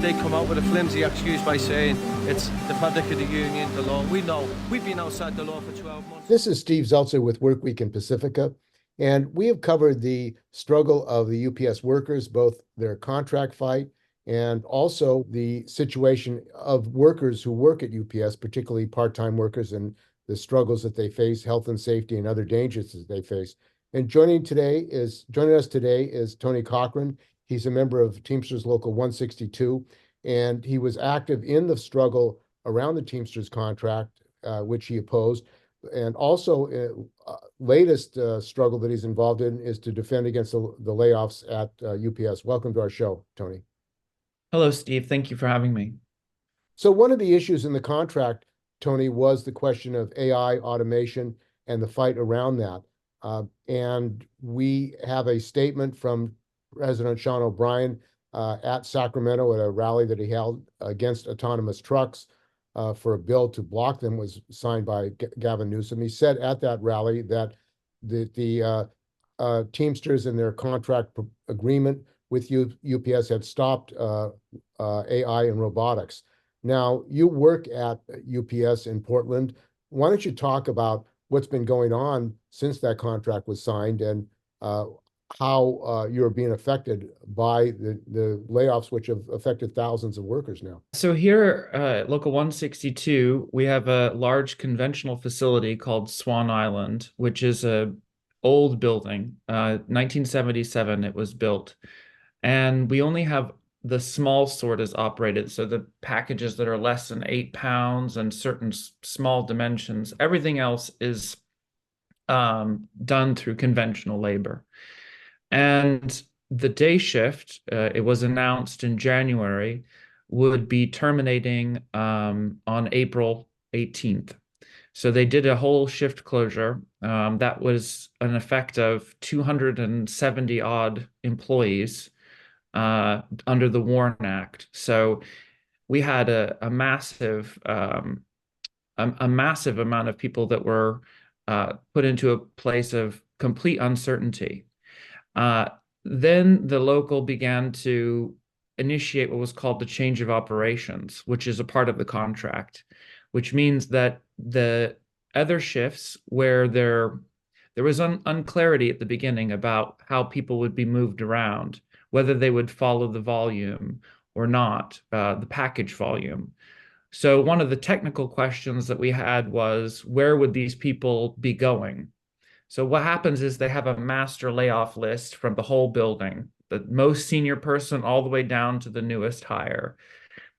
they come out with a flimsy excuse by saying it's the fabric of the union, the law. We know. We've been outside the law for 12 months. This is Steve Zeltzer with WorkWeek in Pacifica, and we have covered the struggle of the UPS workers, both their contract fight and also the situation of workers who work at UPS, particularly part-time workers, and the struggles that they face, health and safety, and other dangers that they face. And joining us today is Tony Cochran. He's a member of Teamsters Local 162, and he was active in the struggle around the Teamsters contract, which he opposed. And also, latest struggle that he's involved in is to defend against the layoffs at UPS. Welcome to our show, Tony. Hello, Steve. Thank you for having me. So one of the issues in the contract, Tony, was the question of AI automation and the fight around that. And we have a statement from President Sean O'Brien at Sacramento at a rally that he held against autonomous trucks for a bill to block them, was signed by Gavin Newsom. He said at that rally that the Teamsters in their contract agreement with UPS had stopped AI and robotics. Now, you work at UPS in Portland. Why don't you talk about what's been going on since that contract was signed and how you're being affected by the layoffs, which have affected thousands of workers now? So here at Local 162, we have a large conventional facility called Swan Island, which is a old building. 1977 it was built. And we only have the small sort is operated. So the packages that are less than 8 pounds and certain small dimensions, everything else is done through conventional labor. And the day shift, it was announced in January, would be terminating on April 18th. So they did a whole shift closure. That was an effect of 270 odd employees under the WARN Act. So we had a massive amount of people that were put into a place of complete uncertainty. Then the local began to initiate what was called the change of operations, which is a part of the contract, which means that the other shifts where there was unclarity at the beginning about how people would be moved around, whether they would follow the volume or not, the package volume. So one of the technical questions that we had was, where would these people be going? So what happens is they have a master layoff list from the whole building, the most senior person all the way down to the newest hire.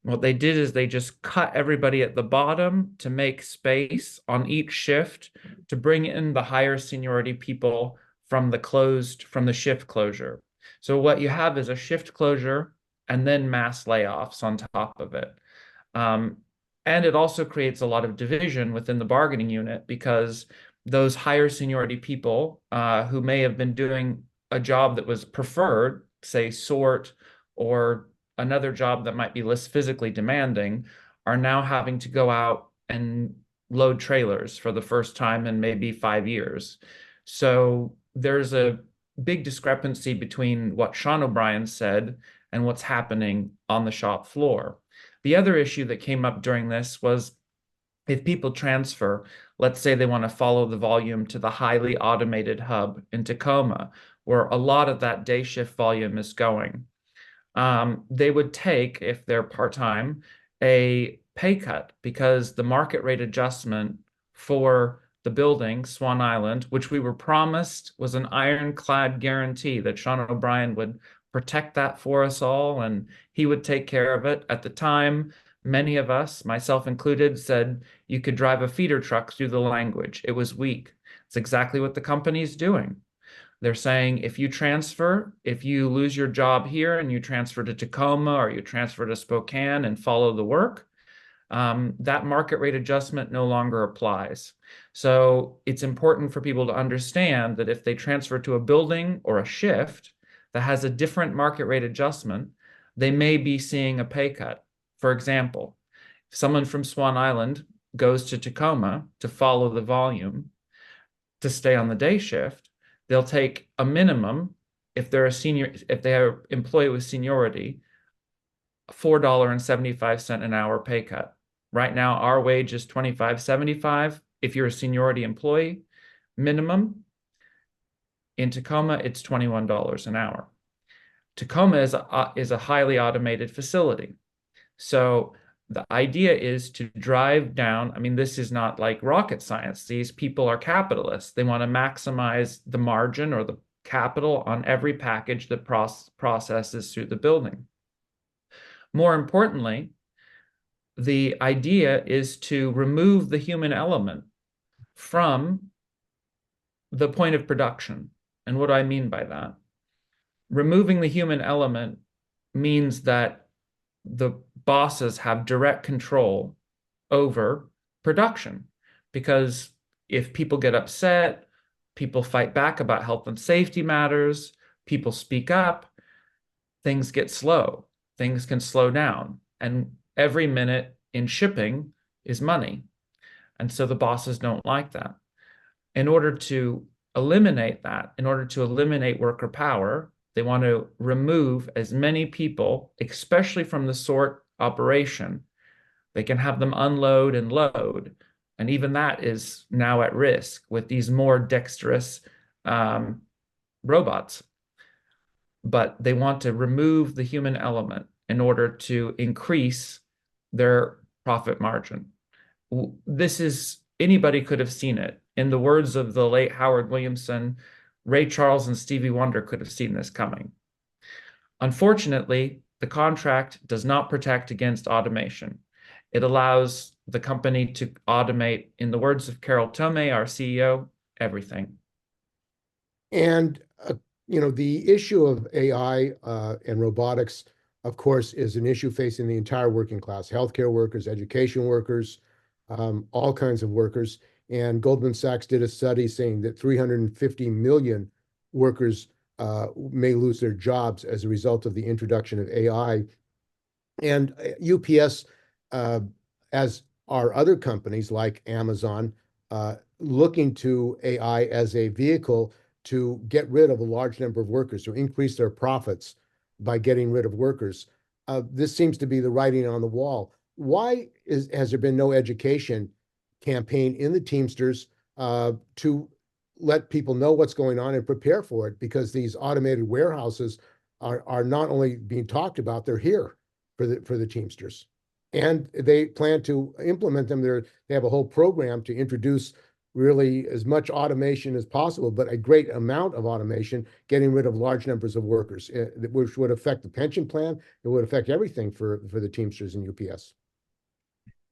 What they did is they just cut everybody at the bottom to make space on each shift to bring in the higher seniority people from the shift closure. So what you have is a shift closure and then mass layoffs on top of it. And it also creates a lot of division within the bargaining unit because those higher seniority people who may have been doing a job that was preferred, say sort or another job that might be less physically demanding, are now having to go out and load trailers for the first time in maybe 5 years. So there's a big discrepancy between what Sean O'Brien said and what's happening on the shop floor. The other issue that came up during this was if people transfer, let's say they want to follow the volume to the highly automated hub in Tacoma, where a lot of that day shift volume is going. They would take, if they're part-time, a pay cut because the market rate adjustment for the building, Swan Island, which we were promised was an ironclad guarantee that Sean O'Brien would protect that for us all and he would take care of it. At the time, many of us, myself included, said you could drive a feeder truck through the language. It was weak. It's exactly what the company's doing. They're saying if you lose your job here and you transfer to Tacoma or you transfer to Spokane and follow the work, that market rate adjustment no longer applies. So it's important for people to understand that if they transfer to a building or a shift that has a different market rate adjustment, they may be seeing a pay cut. For example, if someone from Swan Island goes to Tacoma to follow the volume to stay on the day shift, they'll take a minimum, if they're a senior, if they are employee with seniority, $4.75 an hour pay cut. Right now, our wage is $25.75 if you're a seniority employee minimum. In Tacoma, it's $21 an hour. Tacoma is a highly automated facility. So the idea is to drive down. I mean, this is not like rocket science. These people are capitalists. They want to maximize the margin or the capital on every package that processes through the building. More importantly, the idea is to remove the human element from the point of production. And what do I mean by that? Removing the human element means that the bosses have direct control over production, because if people get upset, people fight back about health and safety matters, people speak up, things get slow, things can slow down, and every minute in shipping is money. And so the bosses don't like that. In order to eliminate that, in order to eliminate worker power, they want to remove as many people, especially from the sort operation. They can have them unload and load. And even that is now at risk with these more dexterous robots. But they want to remove the human element in order to increase their profit margin. Anybody could have seen it. In the words of the late Howard Williamson, Ray Charles and Stevie Wonder could have seen this coming. Unfortunately, the contract does not protect against automation. It allows the company to automate, in the words of Carol Tomé, our CEO, everything. And, the issue of AI and robotics, of course, is an issue facing the entire working class, healthcare workers, education workers, all kinds of workers. And Goldman Sachs did a study saying that 350 million workers may lose their jobs as a result of the introduction of AI. And UPS, as are other companies like Amazon, looking to AI as a vehicle to get rid of a large number of workers, to increase their profits by getting rid of workers. This seems to be the writing on the wall. Why has there been no education campaign in the Teamsters to let people know what's going on and prepare for it? Because these automated warehouses are not only being talked about, they're here for the Teamsters. And they plan to implement them. They have a whole program to introduce really as much automation as possible, but a great amount of automation, getting rid of large numbers of workers, which would affect the pension plan. It would affect everything for the Teamsters and UPS.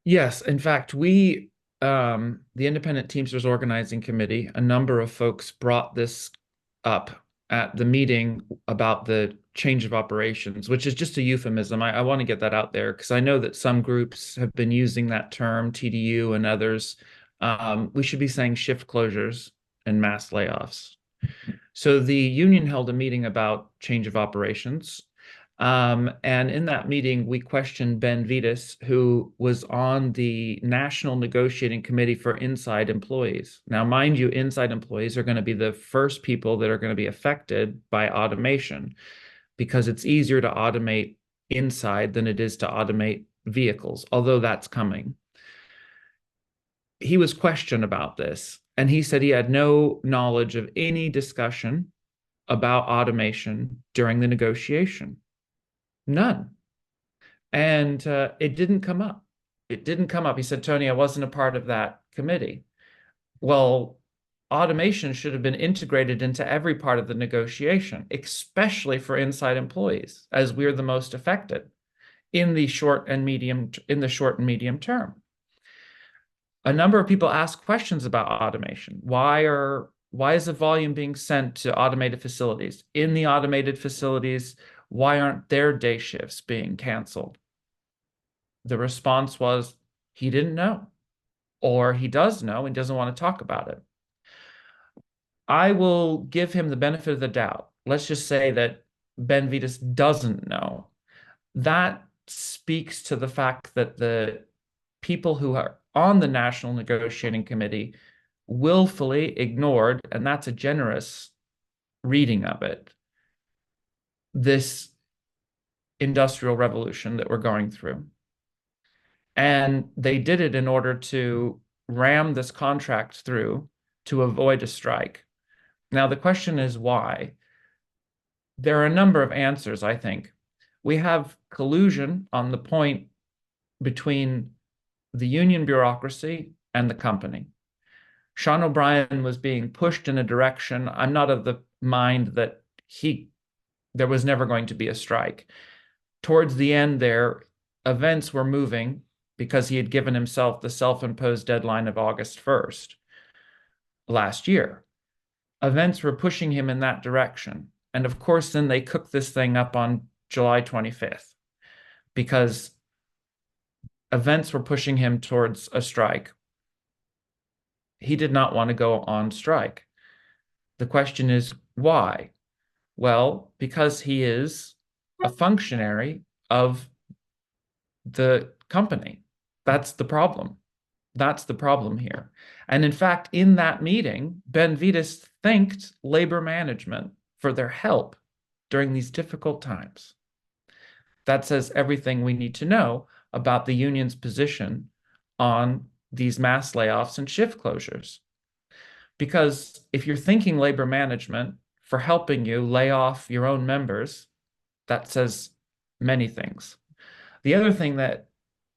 Yes, in fact, the Independent Teamsters Organizing Committee, a number of folks brought this up at the meeting about the change of operations, which is just a euphemism. I want to get that out there because I know that some groups have been using that term, TDU and others. We should be saying shift closures and mass layoffs. So the union held a meeting about change of operations. And in that meeting, we questioned Ben Vitas, who was on the National Negotiating Committee for inside employees. Now, mind you, inside employees are going to be the first people that are going to be affected by automation, because it's easier to automate inside than it is to automate vehicles, although that's coming. He was questioned about this, and he said he had no knowledge of any discussion about automation during the negotiation. None. And it didn't come up. It didn't come up. He said, Tony, I wasn't a part of that committee. Well, automation should have been integrated into every part of the negotiation, especially for inside employees, as we're the most affected in the short and medium term. A number of people ask questions about automation. Why is the volume being sent to automated facilities? In the automated facilities, why aren't their day shifts being canceled? The response was, he didn't know, or he does know and doesn't want to talk about it. I will give him the benefit of the doubt. Let's just say that Ben Vitas doesn't know. That speaks to the fact that the people who are on the National Negotiating Committee willfully ignored, and that's a generous reading of it, this industrial revolution that we're going through. And they did it in order to ram this contract through to avoid a strike. Now, the question is why? There are a number of answers, I think. We have collusion on the point between the union bureaucracy and the company. Sean O'Brien was being pushed in a direction. I'm not of the mind that there was never going to be a strike. Towards the end there, events were moving because he had given himself the self-imposed deadline of August 1st last year. Events were pushing him in that direction. And of course, then they cooked this thing up on July 25th because events were pushing him towards a strike. He did not want to go on strike. The question is, why? Well, because he is a functionary of the company. That's the problem. That's the problem here. And in fact, in that meeting, Ben Vitas thanked labor management for their help during these difficult times. That says everything we need to know about the union's position on these mass layoffs and shift closures. Because if you're thanking labor management for helping you lay off your own members, that says many things. The other thing that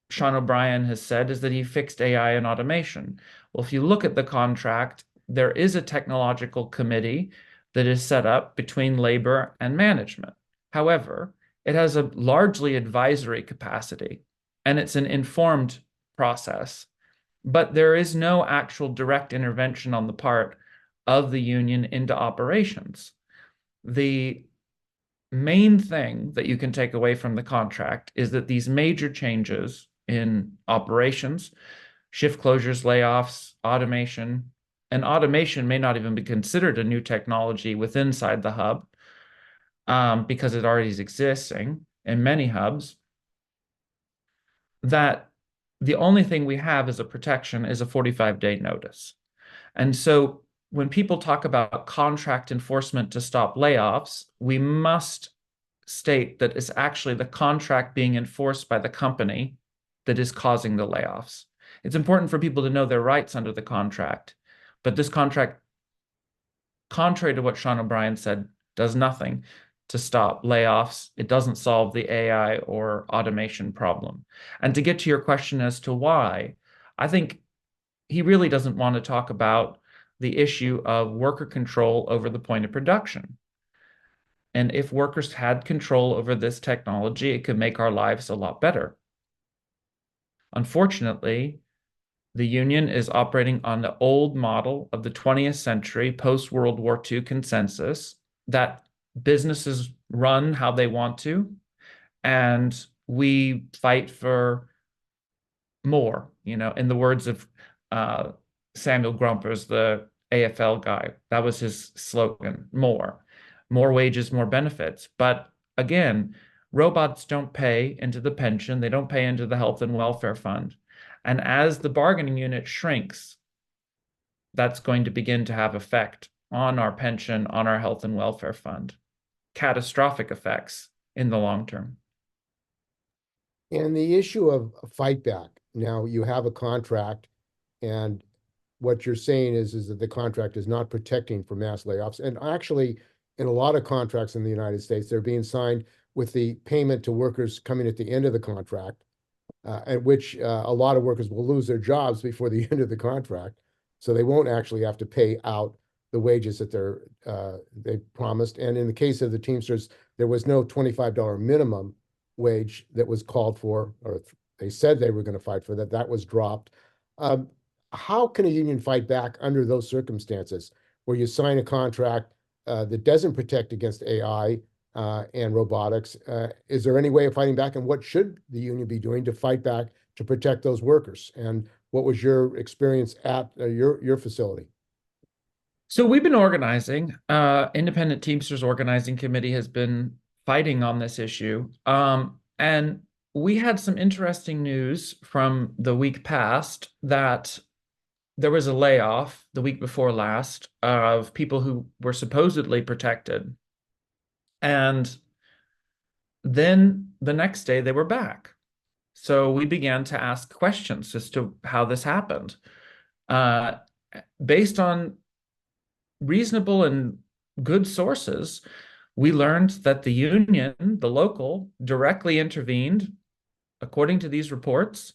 Sean O'Brien has said is that he fixed AI and automation. Well, if you look at the contract, there is a technological committee that is set up between labor and management. However, it has a largely advisory capacity, and it's an informed process. But there is no actual direct intervention on the part of the union into operations. The main thing that you can take away from the contract is that these major changes in operations, shift closures, layoffs, automation, and automation may not even be considered a new technology within inside the hub because it already is existing in many hubs, that the only thing we have as a protection is a 45-day notice. And so when people talk about contract enforcement to stop layoffs, we must state that it's actually the contract being enforced by the company that is causing the layoffs. It's important for people to know their rights under the contract, but this contract, contrary to what Sean O'Brien said, does nothing to stop layoffs. It doesn't solve the AI or automation problem. And to get to your question as to why, I think he really doesn't want to talk about the issue of worker control over the point of production. And if workers had control over this technology, it could make our lives a lot better. Unfortunately, the union is operating on the old model of the 20th century post-World War II consensus that businesses run how they want to, and we fight for more, in the words of Samuel Grumpers, the AFL guy. That was his slogan, more wages, more benefits. But again, robots don't pay into the pension. They don't pay into the health and welfare fund. And as the bargaining unit shrinks, that's going to begin to have effect on our pension, on our health and welfare fund. Catastrophic effects in the long term. And the issue of Fightback, now you have a contract, and what you're saying is that the contract is not protecting from mass layoffs. And actually, in a lot of contracts in the United States, they're being signed with the payment to workers coming at the end of the contract, at which a lot of workers will lose their jobs before the end of the contract. So they won't actually have to pay out the wages that they promised. And in the case of the Teamsters, there was no $25 minimum wage that was called for, or they said they were going to fight for that. That was dropped. How can a union fight back under those circumstances where you sign a contract that doesn't protect against AI and robotics? Is there any way of fighting back, and what should the union be doing to fight back to protect those workers? And what was your experience at your facility? So we've been organizing. Independent Teamsters Organizing Committee has been fighting on this issue. And we had some interesting news from the week past that there was a layoff the week before last of people who were supposedly protected. And then the next day they were back. So we began to ask questions as to how this happened. Uh, Based on reasonable and good sources, we learned that the union, the local, directly intervened, according to these reports,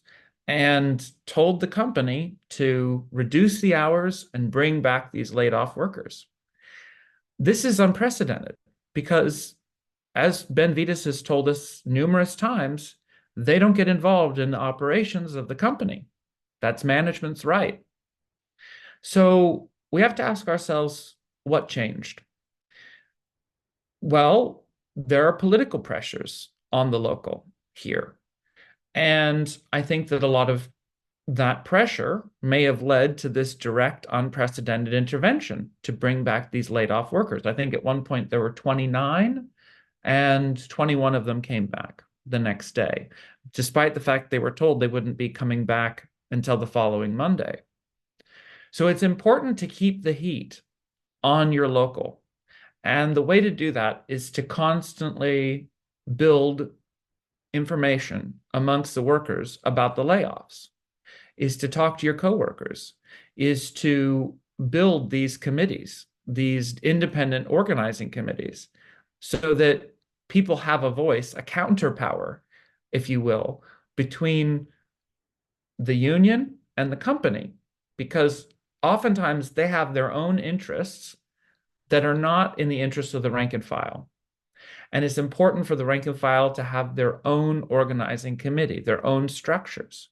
and told the company to reduce the hours and bring back these laid off workers. This is unprecedented because, as Ben Vitas has told us numerous times, they don't get involved in the operations of the company. That's management's right. So we have to ask ourselves, what changed? Well, there are political pressures on the local here. And I think that a lot of that pressure may have led to this direct, unprecedented intervention to bring back these laid off workers. I think at one point there were 29, and 21 of them came back the next day, despite the fact they were told they wouldn't be coming back until the following Monday. So it's important to keep the heat on your local. And the way to do that is to constantly build information amongst the workers about the layoffs, is to talk to your coworkers, is to build these committees, these independent organizing committees, so that people have a voice, a counterpower, if you will, between the union and the company, because oftentimes they have their own interests that are not in the interests of the rank and file. And it's important for the rank and file to have their own organizing committee, their own structures.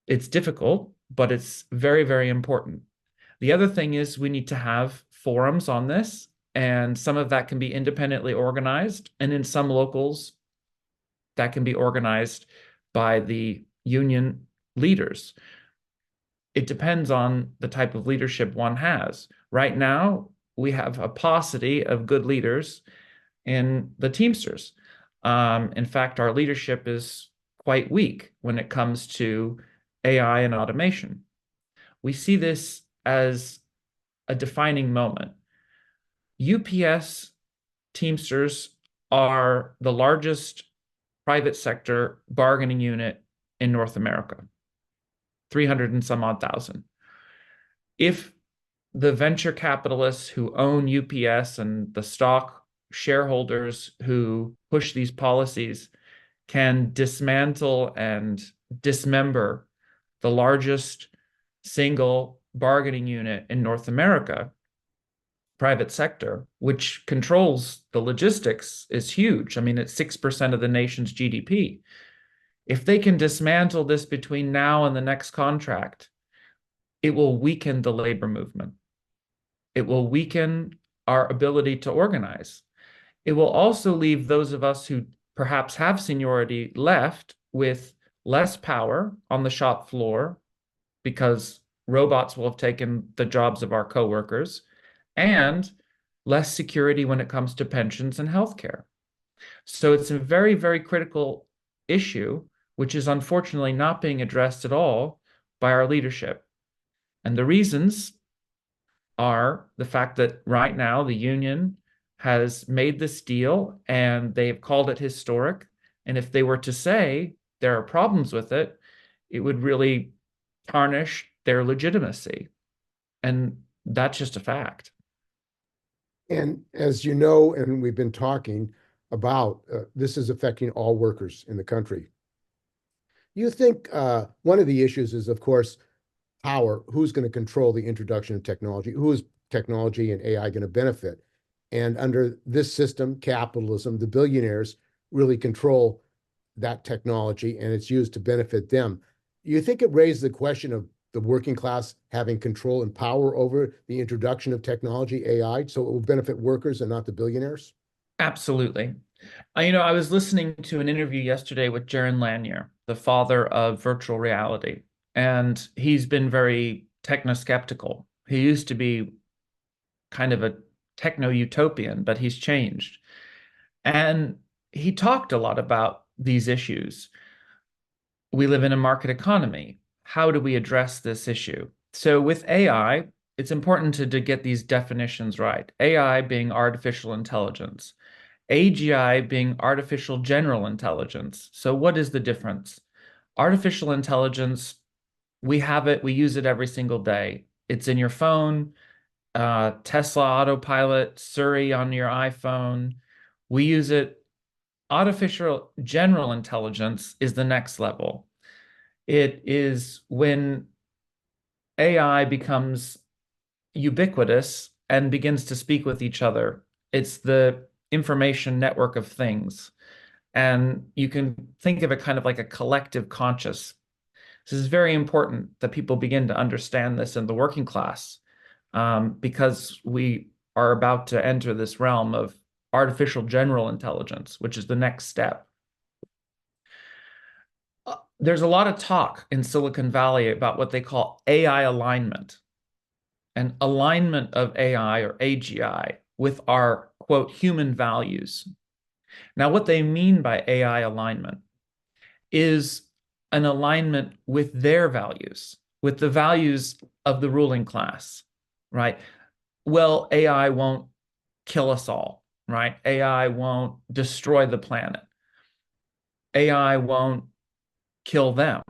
It's difficult, but it's very, very important. The other thing is we need to have forums on this, and some of that can be independently organized. And in some locals, that can be organized by the union leaders. It depends on the type of leadership one has. Right now, we have a paucity of good leaders in the Teamsters. In fact, our leadership is quite weak when it comes to AI and automation. We see this as a defining moment. UPS Teamsters are the largest private sector bargaining unit in North America, 300 and some odd thousand. If the venture capitalists who own UPS and the stock shareholders who push these policies can dismantle and dismember the largest single bargaining unit in North America, private sector, which controls the logistics, is huge. I mean, it's 6% of the nation's GDP. If they can dismantle this between now and the next contract, it will weaken the labor movement. It will weaken our ability to organize. It will also leave those of us who perhaps have seniority left with less power on the shop floor, because robots will have taken the jobs of our coworkers, and less security when it comes to pensions and healthcare. So it's a very, very critical issue, which is unfortunately not being addressed at all by our leadership. And the reasons are the fact that right now the union has made this deal and they've called it historic. And if they were to say there are problems with it, it would really tarnish their legitimacy. And that's just a fact. And as you know, and we've been talking about, this is affecting all workers in the country. You think one of the issues is, of course, power. Who's going to control the introduction of technology? Who is technology and AI going to benefit? And under this system, capitalism, the billionaires really control that technology, and it's used to benefit them. You think it raised the question of the working class having control and power over the introduction of technology, AI, so it will benefit workers and not the billionaires? Absolutely. I was listening to an interview yesterday with Jaron Lanier, the father of virtual reality, and he's been very techno-skeptical. He used to be kind of a techno-utopian, but he's changed. And he talked a lot about these issues. We live in a market economy. How do we address this issue? So with AI, it's important to get these definitions right. AI being artificial intelligence. AGI being artificial general intelligence. So what is the difference? Artificial intelligence, we have it, we use it every single day. It's in your phone, Tesla Autopilot, Siri on your iPhone. We use it. Artificial general intelligence is the next level. It is when AI becomes ubiquitous and begins to speak with each other. It's the information network of things. And you can think of it kind of like a collective conscious. This is very important that people begin to understand this in the working class, because we are about to enter this realm of artificial general intelligence, which is the next step. There's a lot of talk in Silicon Valley about what they call AI alignment, and alignment of AI or AGI with our, quote, human values. Now, what they mean by AI alignment is an alignment with their values, with the values of the ruling class, right? Well, AI won't kill us all, right? AI won't destroy the planet. AI won't kill them.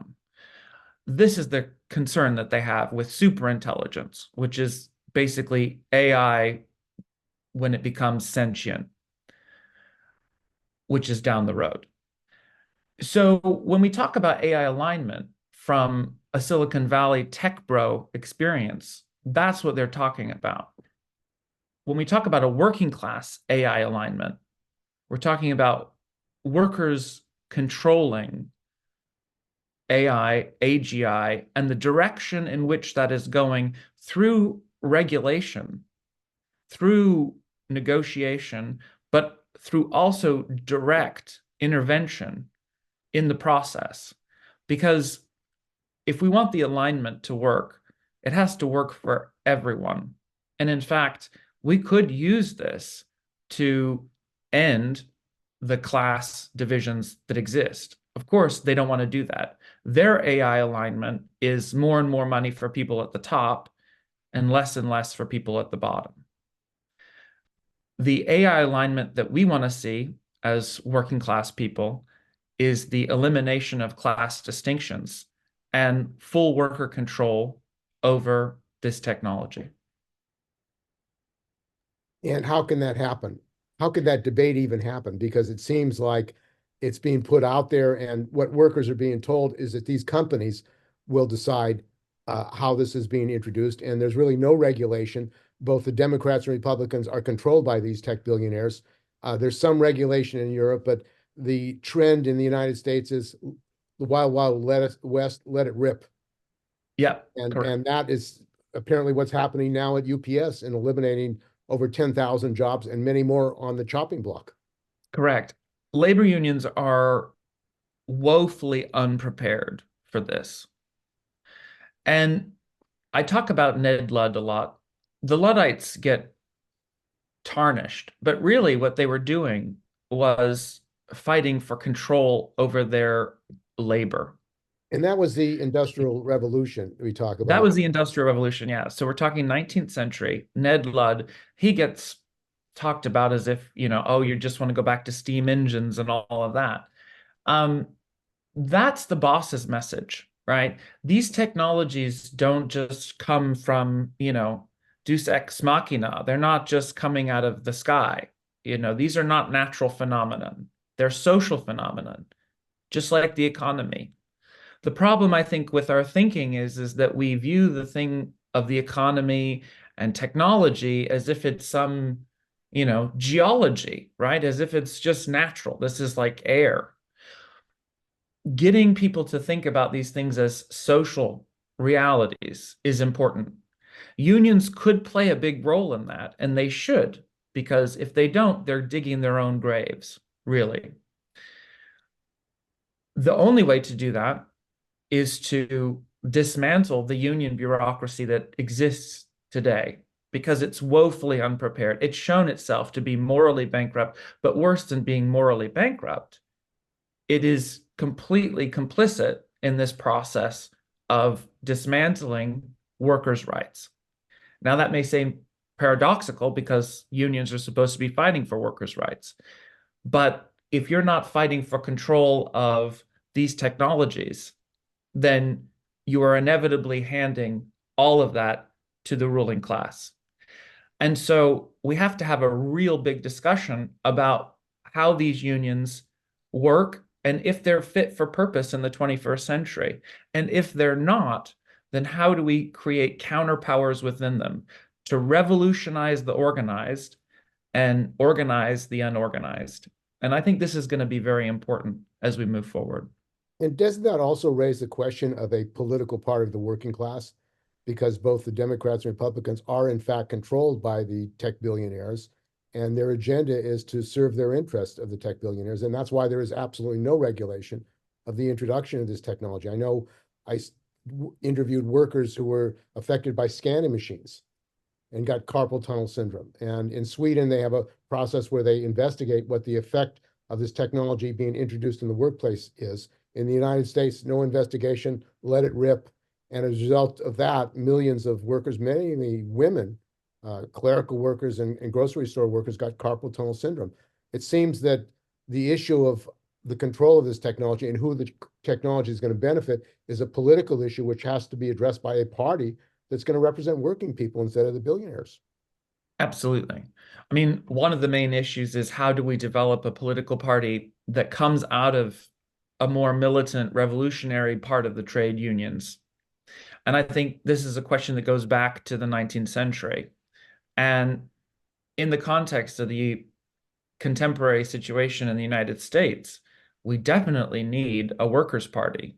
This is the concern that they have with superintelligence, which is basically AI when it becomes sentient, which is down the road. So when we talk about AI alignment from a Silicon Valley tech bro experience, that's what they're talking about. When we talk about a working class AI alignment, we're talking about workers controlling AI, AGI, and the direction in which that is going through regulation, through negotiation, but through also direct intervention in the process. Because if we want the alignment to work, it has to work for everyone. And in fact, we could use this to end the class divisions that exist. Of course, they don't want to do that. Their AI alignment is more and more money for people at the top and less for people at the bottom. The AI alignment that we want to see as working class people is the elimination of class distinctions and full worker control over this technology. And how can that happen? How could that debate even happen? Because it seems like it's being put out there, and what workers are being told is that these companies will decide how this is being introduced, and there's really no regulation. Both the Democrats and Republicans are controlled by these tech billionaires. There's some regulation in Europe, but the trend in the United States is the wild, wild west, let it rip. Yeah, and that is apparently what's happening now at UPS and eliminating over 10,000 jobs and many more on the chopping block. correct. Labor unions are woefully unprepared for this. And I talk about Ned Ludd a lot. The Luddites get tarnished, but really what they were doing was fighting for control over their labor. And that was the Industrial Revolution we talk about. That was the Industrial Revolution, yeah. So we're talking 19th century. Ned Ludd, he gets talked about as if, oh, you just want to go back to steam engines and all of that. That's the boss's message, right? These technologies don't just come from, Deus ex machina. They're not just coming out of the sky. These are not natural phenomenon. They're social phenomenon, just like the economy. The problem, I think, with our thinking is that we view the thing of the economy and technology as if it's some, geology, right? As if it's just natural. This is like air. Getting people to think about these things as social realities is important. Unions could play a big role in that, and they should, because if they don't, they're digging their own graves, really. The only way to do that is to dismantle the union bureaucracy that exists today, because it's woefully unprepared. It's shown itself to be morally bankrupt, but worse than being morally bankrupt, it is completely complicit in this process of dismantling workers' rights. Now, that may seem paradoxical because unions are supposed to be fighting for workers' rights, But if you're not fighting for control of these technologies, then you are inevitably handing all of that to the ruling class. And so we have to have a real big discussion about how these unions work and if they're fit for purpose in the 21st century. And if they're not, then how do we create counterpowers within them to revolutionize the organized and organize the unorganized? And I think this is going to be very important as we move forward. And doesn't that also raise the question of a political part of the working class? Because both the Democrats and Republicans are in fact controlled by the tech billionaires, and their agenda is to serve their interest of the tech billionaires. And that's why there is absolutely no regulation of the introduction of this technology. I know I interviewed workers who were affected by scanning machines and got carpal tunnel syndrome. And in Sweden, they have a process where they investigate what the effect of this technology being introduced in the workplace is. In the United States, no investigation, let it rip. And as a result of that, millions of workers, mainly women, clerical workers and grocery store workers, got carpal tunnel syndrome. It seems that the issue of the control of this technology and who the technology is going to benefit is a political issue, which has to be addressed by a party that's going to represent working people instead of the billionaires. Absolutely. I mean, one of the main issues is how do we develop a political party that comes out of a more militant, revolutionary part of the trade unions? And I think this is a question that goes back to the 19th century. And in the context of the contemporary situation in the United States, we definitely need a workers' party,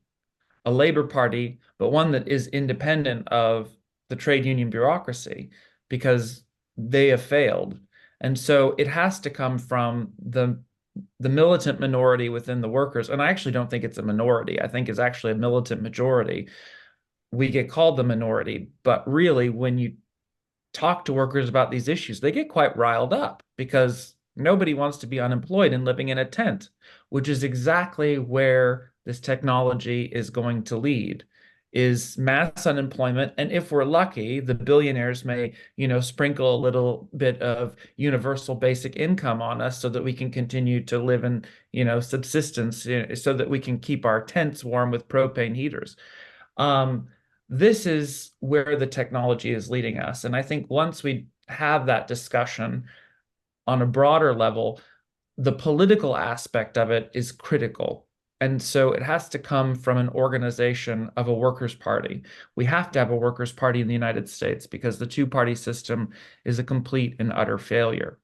a labor party, but one that is independent of the trade union bureaucracy because they have failed. And so it has to come from the militant minority within the workers. And I actually don't think it's a minority. I think it's actually a militant majority. We get called the minority, but really, when you talk to workers about these issues, they get quite riled up because nobody wants to be unemployed and living in a tent, which is exactly where this technology is going to lead, is mass unemployment. And if we're lucky, the billionaires may, sprinkle a little bit of universal basic income on us so that we can continue to live in, subsistence, so that we can keep our tents warm with propane heaters. This is where the technology is leading us. And I think once we have that discussion on a broader level, the political aspect of it is critical. And so it has to come from an organization of a workers' party. We have to have a workers' party in the United States because the two-party system is a complete and utter failure.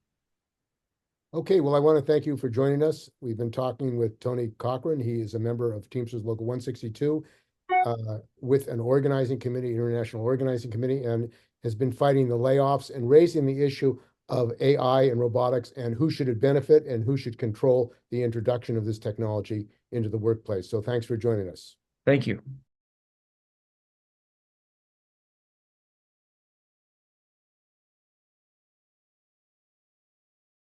Okay, well, I want to thank you for joining us. We've been talking with Tony Cochran. He is a member of Teamsters Local 162 with an organizing committee, international organizing committee, and has been fighting the layoffs and raising the issue of AI and robotics and who should it benefit and who should control the introduction of this technology into the workplace. So thanks for joining us. Thank you.